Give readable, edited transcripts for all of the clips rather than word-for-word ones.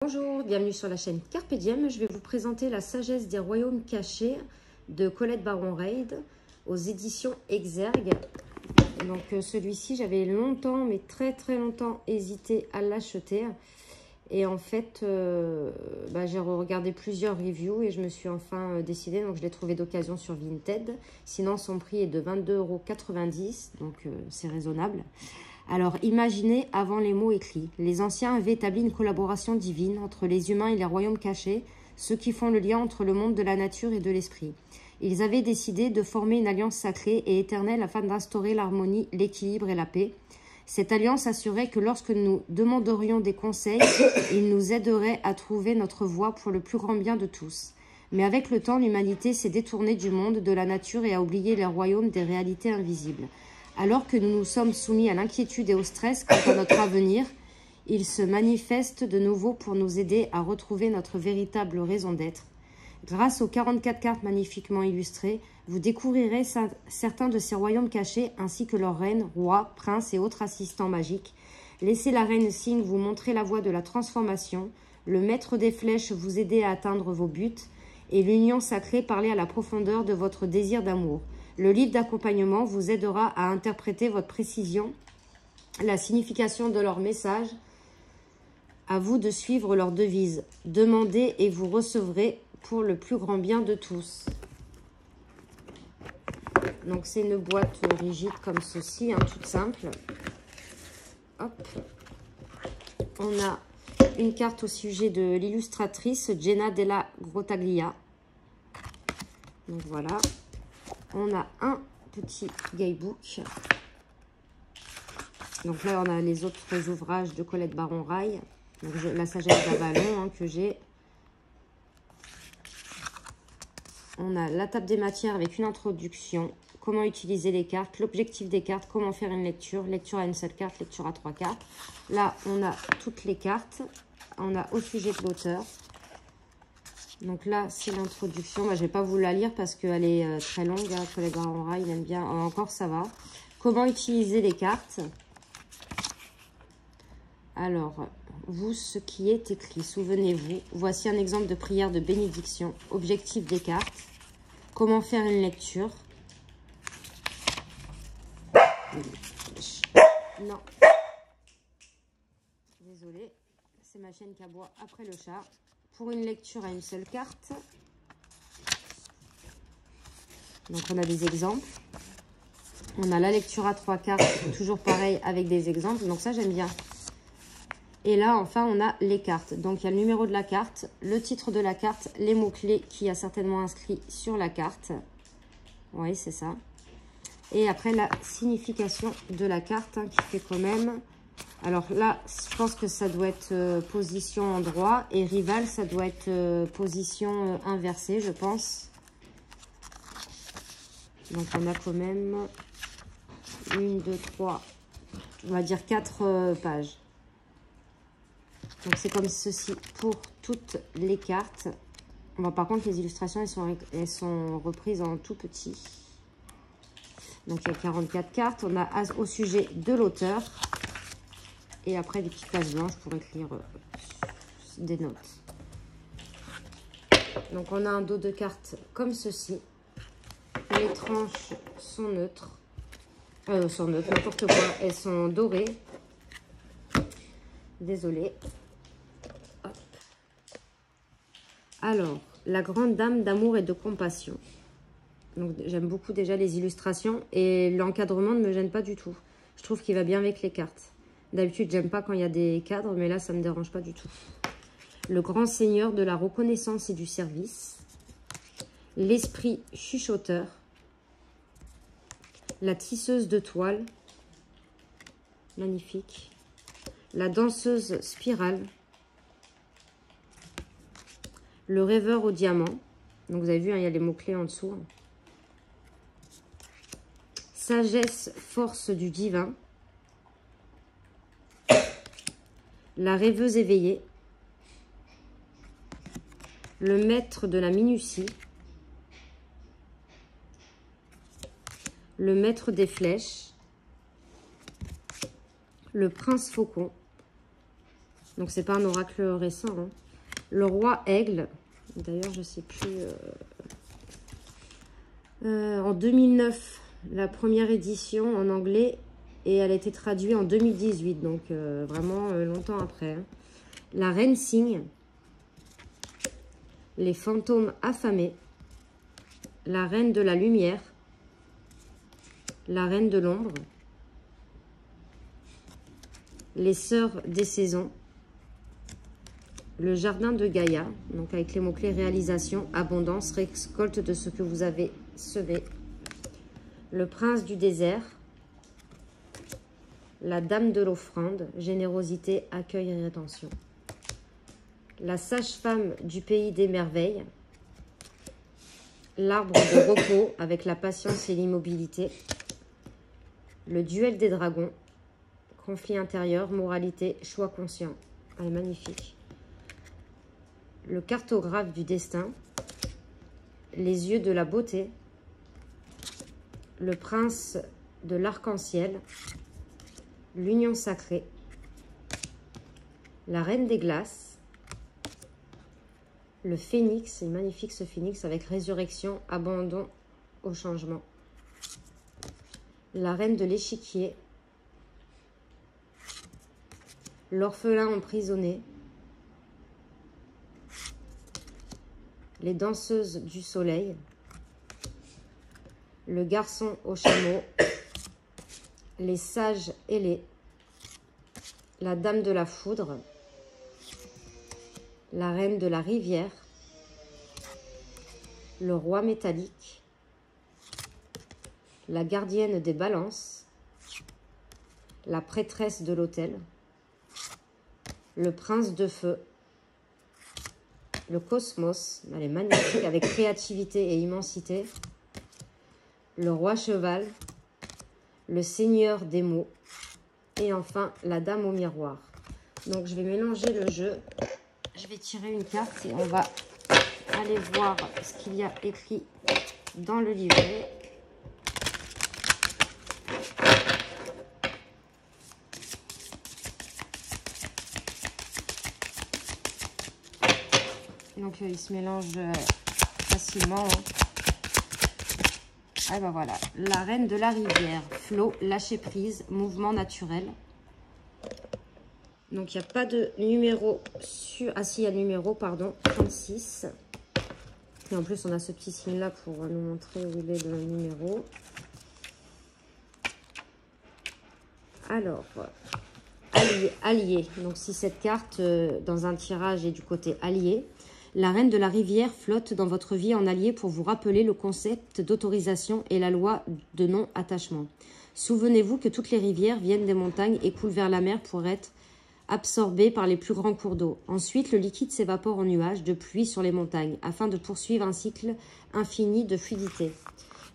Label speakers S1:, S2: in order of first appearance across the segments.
S1: Bonjour, bienvenue sur la chaîne Carpe Diem. Je vais vous présenter La sagesse des royaumes cachés de Colette Baron-Reid aux éditions Exergue. Donc celui-ci, j'avais longtemps, mais très longtemps hésité à l'acheter. Et en fait, j'ai regardé plusieurs reviews et je me suis enfin décidée. Donc je l'ai trouvé d'occasion sur Vinted. Sinon, son prix est de 22,90 €, donc c'est raisonnable. Alors, imaginez avant les mots écrits. Les anciens avaient établi une collaboration divine entre les humains et les royaumes cachés, ceux qui font le lien entre le monde de la nature et de l'esprit. Ils avaient décidé de former une alliance sacrée et éternelle afin d'instaurer l'harmonie, l'équilibre et la paix. Cette alliance assurait que lorsque nous demanderions des conseils, ils nous aideraient à trouver notre voie pour le plus grand bien de tous. Mais avec le temps, l'humanité s'est détournée du monde, de la nature et a oublié les royaumes des réalités invisibles. Alors que nous nous sommes soumis à l'inquiétude et au stress quant à notre avenir, il se manifeste de nouveau pour nous aider à retrouver notre véritable raison d'être. Grâce aux 44 cartes magnifiquement illustrées, vous découvrirez certains de ces royaumes cachés ainsi que leurs reines, rois, princes et autres assistants magiques. Laissez la reine Signe vous montrer la voie de la transformation, le maître des flèches vous aider à atteindre vos buts et l'union sacrée parler à la profondeur de votre désir d'amour. Le livre d'accompagnement vous aidera à interpréter votre précision, la signification de leur message. À vous de suivre leur devise. Demandez et vous recevrez pour le plus grand bien de tous. Donc c'est une boîte rigide comme ceci, toute simple. Hop. On a une carte au sujet de l'illustratrice Jenna Della Grottaglia. Donc voilà. On a un petit guidebook. Donc là, on a les autres ouvrages de Colette Baron-Reid. La sagesse d'Avalon que j'ai. On a la table des matières avec une introduction. Comment utiliser les cartes, l'objectif des cartes, comment faire une lecture. Lecture à une seule carte, lecture à 3 cartes. Là, on a toutes les cartes. On a au sujet de l'auteur. Donc là, c'est l'introduction. Je ne vais pas vous la lire parce qu'elle est très longue. Colette Baron-Reid, il aime bien. Encore, ça va. Comment utiliser les cartes. Alors, vous, ce qui est écrit, souvenez-vous. Voici un exemple de prière de bénédiction. Objectif des cartes. Comment faire une lecture. Non. Désolée. C'est ma chienne qui aboie après le chat. Pour une lecture à une seule carte. Donc, on a des exemples. On a la lecture à 3 cartes, toujours pareil avec des exemples. Donc, ça, j'aime bien. Et là, enfin, on a les cartes. Donc, il y a le numéro de la carte, le titre de la carte, les mots-clés qu'il y a certainement inscrits sur la carte. Oui, c'est ça. Et après, la signification de la carte qui fait quand même... Alors là, je pense que ça doit être position en droit. Et rival, ça doit être position inversée, je pense. Donc, on a quand même 1, 2, 3, on va dire 4 pages. Donc, c'est comme ceci pour toutes les cartes. Bon, par contre, les illustrations, elles sont reprises en tout petit. Donc, il y a 44 cartes. On a au sujet de l'auteur. Et après, des petites pages blanches pour écrire des notes. Donc, on a un dos de cartes comme ceci. Les tranches sont neutres. Sont neutres, n'importe quoi. Elles sont dorées. Désolée. Hop. Alors, la grande dame d'amour et de compassion. Donc, j'aime beaucoup déjà les illustrations. Et l'encadrement ne me gêne pas du tout. Je trouve qu'il va bien avec les cartes. D'habitude, j'aime pas quand il y a des cadres, mais là, ça me dérange pas du tout. Le grand seigneur de la reconnaissance et du service. L'esprit chuchoteur. La tisseuse de toile. Magnifique. La danseuse spirale. Le rêveur au diamant. Donc, vous avez vu, il y a les mots-clés en dessous. Sagesse, force du divin. La rêveuse éveillée. Le maître de la minutie. Le maître des flèches. Le prince faucon. Donc, c'est pas un oracle récent. Hein. Le roi aigle. D'ailleurs, je sais plus... en 2009, la première édition en anglais. Et elle a été traduite en 2018. Donc, vraiment longtemps après. Hein. La reine cygne. Les fantômes affamés. La reine de la lumière. La reine de l'ombre. Les sœurs des saisons. Le jardin de Gaïa, donc avec les mots-clés réalisation, abondance, récolte de ce que vous avez semé. Le prince du désert. La dame de l'offrande, générosité, accueil et rétention. La sage-femme du pays des merveilles. L'arbre de repos avec la patience et l'immobilité. Le duel des dragons. Conflit intérieur, moralité, choix conscient. Elle est magnifique. Le cartographe du destin. Les yeux de la beauté. Le prince de l'arc-en-ciel. L'union sacrée. La reine des glaces. Le phénix, c'est magnifique ce phénix avec résurrection, abandon au changement. La reine de l'échiquier. L'orphelin emprisonné. Les danseuses du soleil. Le garçon au chameau. Les sages ailés. La dame de la foudre. La reine de la rivière. Le roi métallique. La gardienne des balances. La prêtresse de l'autel. Le prince de feu. Le cosmos, elle est magnifique avec créativité et immensité. Le roi cheval. Le seigneur des mots. Et enfin, la dame au miroir. Donc, je vais mélanger le jeu. Je vais tirer une carte et on va aller voir ce qu'il y a écrit dans le livret. Donc, il se mélange facilement. Ah ben voilà, la reine de la rivière, flot, lâcher prise, mouvement naturel. Donc, il n'y a pas de numéro sur... Ah si, il y a le numéro, pardon, 36. Et en plus, on a ce petit signe-là pour nous montrer où il est le numéro. Alors, allié. Donc, si cette carte, dans un tirage, est du côté allié, la reine de la rivière flotte dans votre vie en allié pour vous rappeler le concept d'autorisation et la loi de non-attachement. Souvenez-vous que toutes les rivières viennent des montagnes et coulent vers la mer pour être absorbées par les plus grands cours d'eau. Ensuite, le liquide s'évapore en nuages de pluie sur les montagnes afin de poursuivre un cycle infini de fluidité.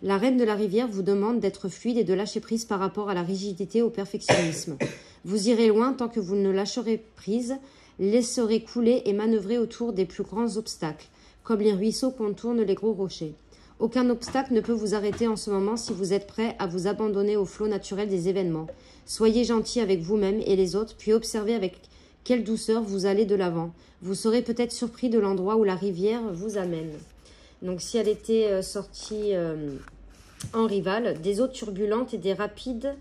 S1: La reine de la rivière vous demande d'être fluide et de lâcher prise par rapport à la rigidité et au perfectionnisme. Vous irez loin tant que vous ne lâcherez prise, laisserez couler et manœuvrer autour des plus grands obstacles, comme les ruisseaux contournent les gros rochers. Aucun obstacle ne peut vous arrêter en ce moment si vous êtes prêt à vous abandonner au flot naturel des événements. Soyez gentil avec vous-même et les autres, puis observez avec quelle douceur vous allez de l'avant. Vous serez peut-être surpris de l'endroit où la rivière vous amène. Donc si elle était sortie en rivale, des eaux turbulentes et des rapides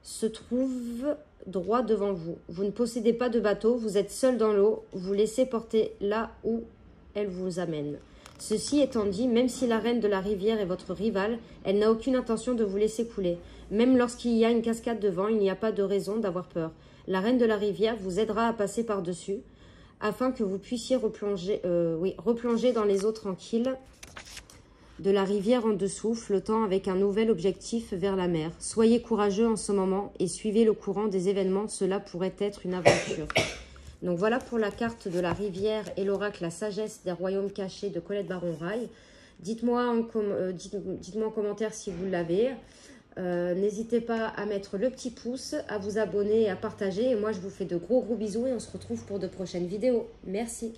S1: se trouvent droit devant vous. Vous ne possédez pas de bateau, vous êtes seul dans l'eau, vous laissez porter là où elle vous amène. Ceci étant dit, même si la reine de la rivière est votre rivale, elle n'a aucune intention de vous laisser couler. Même lorsqu'il y a une cascade devant, il n'y a pas de raison d'avoir peur. La reine de la rivière vous aidera à passer par-dessus, afin que vous puissiez replonger dans les eaux tranquilles de la rivière en dessous, flottant avec un nouvel objectif vers la mer. Soyez courageux en ce moment et suivez le courant des événements, cela pourrait être une aventure. Donc voilà pour la carte de la rivière et l'oracle La sagesse des royaumes cachés de Colette Baron-Rail. Dites-moi en commentaire si vous l'avez. N'hésitez pas à mettre le petit pouce, à vous abonner et à partager. Et moi, je vous fais de gros bisous et on se retrouve pour de prochaines vidéos. Merci.